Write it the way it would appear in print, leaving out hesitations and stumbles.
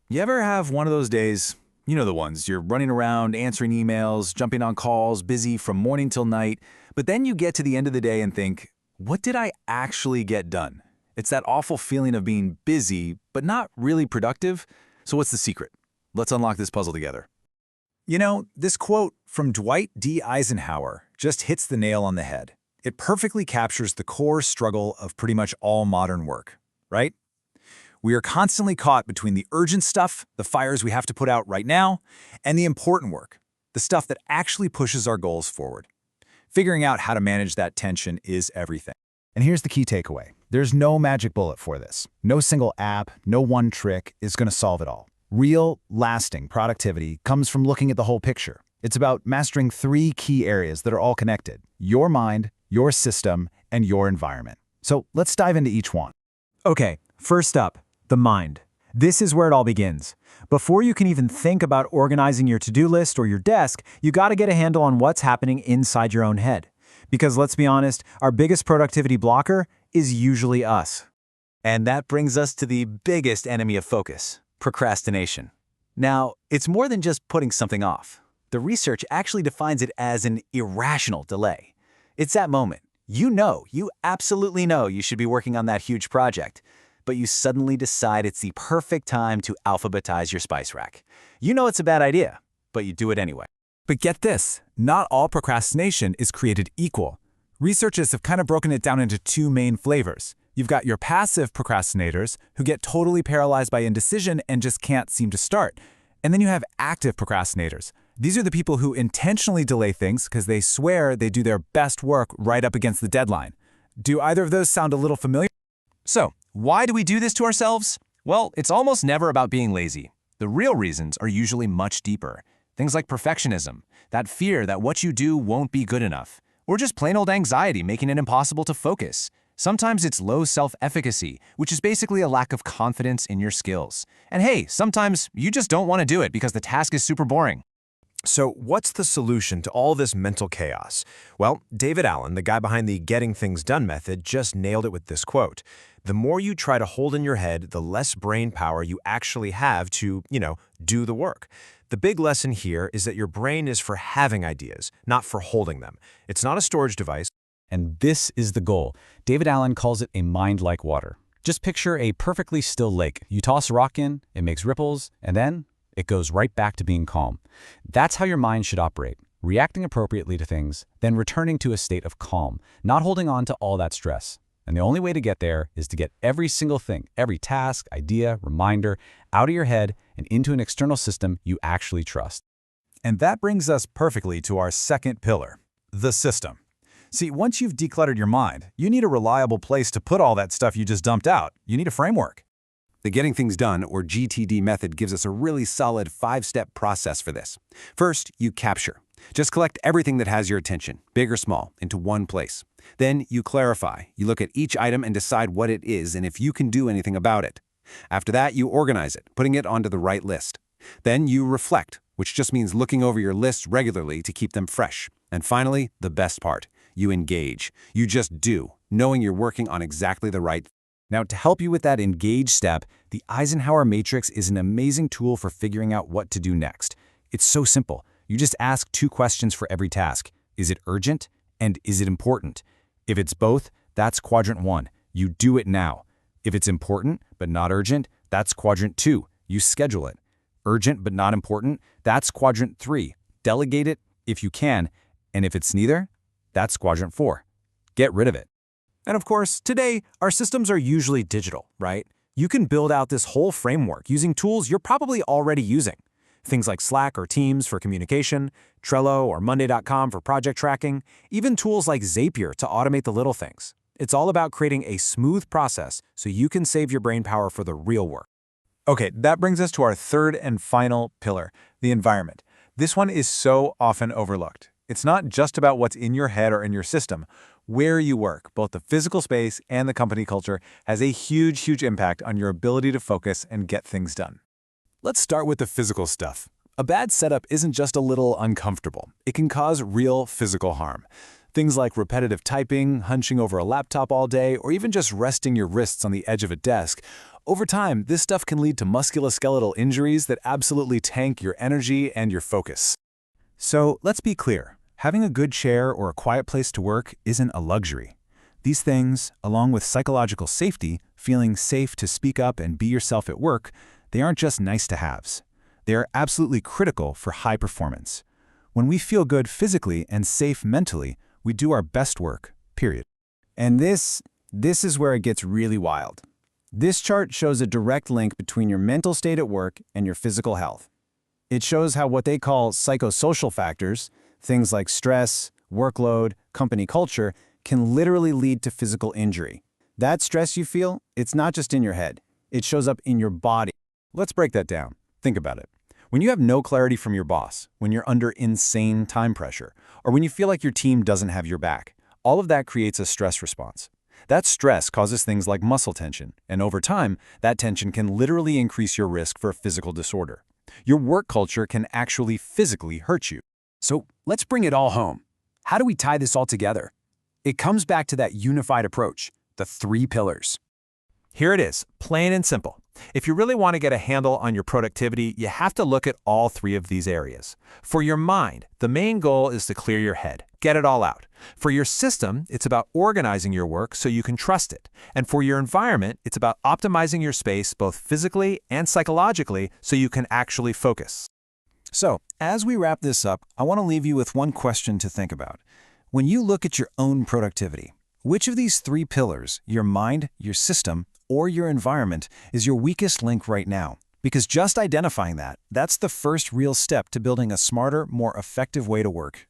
You ever have one of those days, you know the ones, you're running around, answering emails, jumping on calls, busy from morning till night, but then you get to the end of the day and think, what did I actually get done? It's that awful feeling of being busy, but not really productive. So what's the secret? Let's unlock this puzzle together. You know, this quote from Dwight D. Eisenhower just hits the nail on the head. It perfectly captures the core struggle of pretty much all modern work, right? We are constantly caught between the urgent stuff, the fires we have to put out right now, and the important work, the stuff that actually pushes our goals forward. Figuring out how to manage that tension is everything. And here's the key takeaway. There's no magic bullet for this. No single app, no one trick is going to solve it all. Real, lasting productivity comes from looking at the whole picture. It's about mastering 3 key areas that are all connected: your mind, your system, and your environment. So let's dive into each one. Okay, first up, the mind. This is where it all begins. Before you can even think about organizing your to-do list or your desk, you got to get a handle on what's happening inside your own head. Because let's be honest, our biggest productivity blocker is usually us. And that brings us to the biggest enemy of focus: procrastination. Now, it's more than just putting something off. The research actually defines it as an irrational delay. It's that moment. You absolutely know you should be working on that huge project, but you suddenly decide it's the perfect time to alphabetize your spice rack. You know it's a bad idea, but you do it anyway. But get this, not all procrastination is created equal. Researchers have kind of broken it down into 2 main flavors. You've got your passive procrastinators who get totally paralyzed by indecision and just can't seem to start. And then you have active procrastinators. These are the people who intentionally delay things because they swear they do their best work right up against the deadline. Do either of those sound a little familiar? So, why do we do this to ourselves? Well, it's almost never about being lazy. The real reasons are usually much deeper. Things like perfectionism, that fear that what you do won't be good enough, or just plain old anxiety making it impossible to focus. Sometimes it's low self-efficacy, which is basically a lack of confidence in your skills. And hey, sometimes you just don't want to do it because the task is super boring. So what's the solution to all this mental chaos? Well, David Allen, the guy behind the Getting Things Done method, just nailed it with this quote. The more you try to hold in your head, the less brain power you actually have to, do the work. The big lesson here is that your brain is for having ideas, not for holding them. It's not a storage device. And this is the goal. David Allen calls it a mind like water. Just picture a perfectly still lake. You toss a rock in, it makes ripples, and then it goes right back to being calm. That's how your mind should operate, reacting appropriately to things, then returning to a state of calm, not holding on to all that stress. And the only way to get there is to get every single thing, every task, idea, reminder, out of your head and into an external system you actually trust. And that brings us perfectly to our second pillar, the system. See, once you've decluttered your mind, you need a reliable place to put all that stuff you just dumped out. You need a framework. The Getting Things Done, or GTD method, gives us a really solid 5-step process for this. First, you capture. Just collect everything that has your attention, big or small, into one place. Then you clarify. You look at each item and decide what it is and if you can do anything about it. After that, you organize it, putting it onto the right list. Then you reflect, which just means looking over your lists regularly to keep them fresh. And finally, the best part, you engage. You just do, knowing you're working on exactly the right thing. Now, to help you with that engage step, the Eisenhower Matrix is an amazing tool for figuring out what to do next. It's so simple. You just ask 2 questions for every task. Is it urgent? And is it important? If it's both, that's quadrant 1. You do it now. If it's important but not urgent, that's quadrant 2. You schedule it. Urgent but not important, that's quadrant 3. Delegate it if you can. And if it's neither, that's quadrant 4. Get rid of it. And of course, today, our systems are usually digital, right? You can build out this whole framework using tools you're probably already using. Things like Slack or Teams for communication, Trello or Monday.com for project tracking, even tools like Zapier to automate the little things. It's all about creating a smooth process so you can save your brain power for the real work. Okay, that brings us to our third and final pillar, the environment. This one is so often overlooked. It's not just about what's in your head or in your system. Where you work, both the physical space and the company culture, has a huge impact on your ability to focus and get things done. Let's start with the physical stuff. A bad setup isn't just a little uncomfortable. It can cause real physical harm. Things like repetitive typing, hunching over a laptop all day, or even just resting your wrists on the edge of a desk Over time, this stuff can lead to musculoskeletal injuries that absolutely tank your energy and your focus. So let's be clear. Having a good chair or a quiet place to work isn't a luxury. These things, along with psychological safety, feeling safe to speak up and be yourself at work, they aren't just nice-to-haves. They are absolutely critical for high performance. When we feel good physically and safe mentally, we do our best work, period. And this is where it gets really wild. This chart shows a direct link between your mental state at work and your physical health. It shows how what they call psychosocial factors, things like stress, workload, company culture, can literally lead to physical injury. That stress you feel, it's not just in your head. It shows up in your body. Let's break that down. Think about it. When you have no clarity from your boss, when you're under insane time pressure, or when you feel like your team doesn't have your back, all of that creates a stress response. That stress causes things like muscle tension, and over time, that tension can literally increase your risk for a physical disorder. Your work culture can actually physically hurt you. So let's bring it all home. How do we tie this all together? It comes back to that unified approach, the 3 pillars. Here it is, plain and simple. If you really want to get a handle on your productivity, you have to look at all 3 of these areas. For your mind, the main goal is to clear your head, get it all out. For your system, it's about organizing your work so you can trust it. And for your environment, it's about optimizing your space both physically and psychologically so you can actually focus. So, as we wrap this up, I want to leave you with one question to think about. When you look at your own productivity, which of these 3 pillars, your mind, your system, or your environment, is your weakest link right now? Because just identifying that's the first real step to building a smarter, more effective way to work.